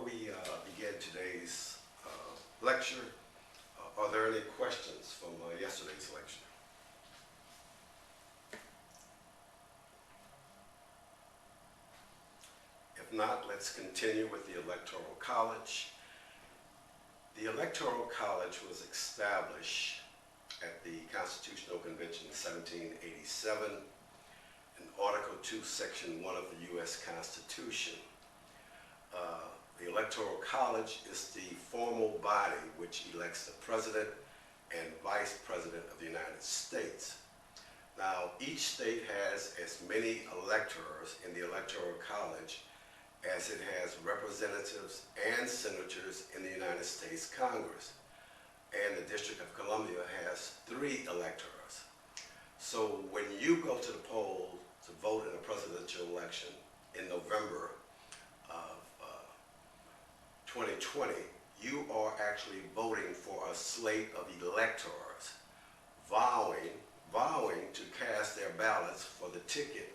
we begin today's lecture, are there any questions from yesterday's lecture? If not, let's continue with the Electoral College. The Electoral College was established at the Constitutional Convention in 1787 in Article 2, Section 1 of the U.S. Constitution. The Electoral College is the formal body which elects the President and Vice President of the United States. Now, each state has as many electors in the Electoral College as it has representatives and senators in the United States Congress. And the District of Columbia has 3 electors. So when you go to the poll to vote in a presidential election in November of 2020, you are actually voting for a slate of electors vowing to cast their ballots for that ticket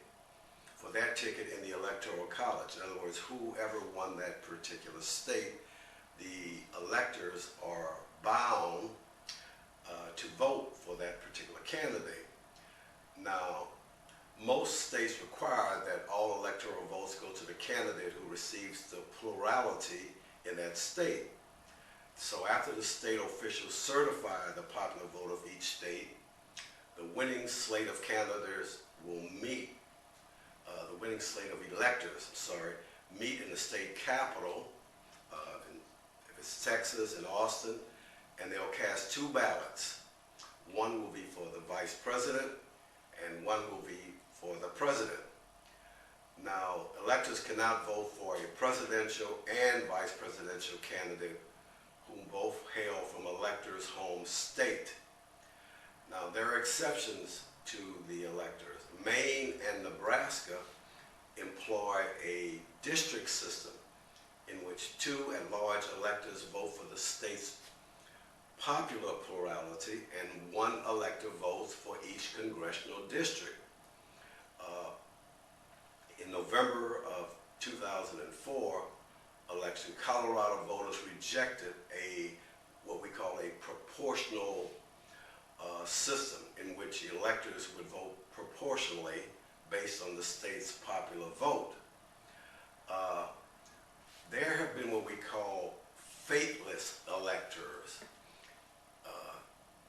in the Electoral College. In other words, whoever won that particular state, the electors are bound to vote for that particular candidate. Now, most states require that all electoral votes go to the candidate who receives the plurality in that state. So after the state officials certify the popular vote of each state, the winning slate of candidates will meet, the winning slate of electors, meet in the state capitol, if it's Texas and Austin, and they'll cast 2 ballots. One will be for the vice president and one will be for the president. Now, electors cannot vote for a presidential and vice presidential candidate whom both hail from electors' home state. Now, there are exceptions to the electors. Maine and Nebraska employ a district system in which 2 at-large electors vote for the state's popular plurality and 1 elector votes for each congressional district. In November of 2004 election, Colorado voters rejected what we call a proportional system in which electors would vote proportionally based on the state's popular vote. There have been what we call faithless electors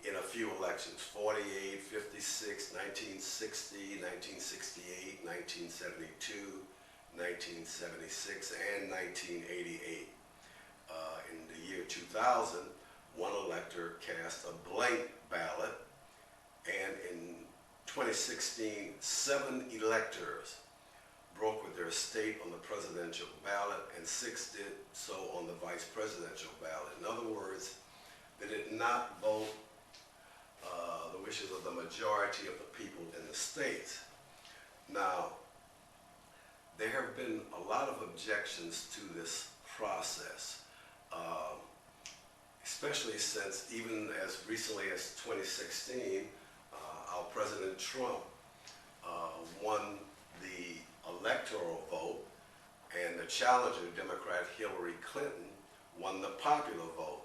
in a few elections: 48, 56, 1960, 1968, 1972, 1976, and 1988. In the year 2000, 1 elector cast a blank ballot, and in 2016, 7 electors broke with their state on the presidential ballot, and 6 did so on the vice presidential ballot. In other words, they did not vote the wishes of the majority of the people in the states. Now, there have been a lot of objections to this process, especially since even as recently as 2016, our President Trump won the electoral vote, and the challenger, Democrat Hillary Clinton, won the popular vote.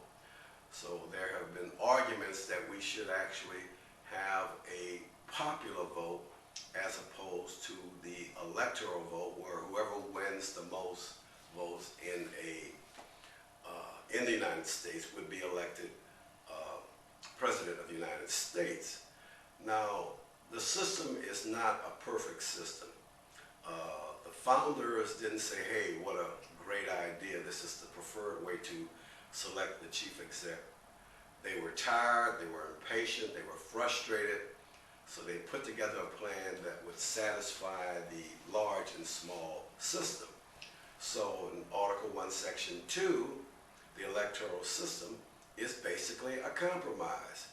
So there have been arguments that we should actually have a popular vote as opposed to the electoral vote, where whoever wins the most votes in the United States would be elected President of the United States. Now, the system is not a perfect system. The founders didn't say, hey, what a great idea, this is the preferred way to select the chief exec. They were tired, they were impatient, they were frustrated, so they put together a plan that would satisfy the large and small system. So in Article 1, Section 2, the electoral system is basically a compromise.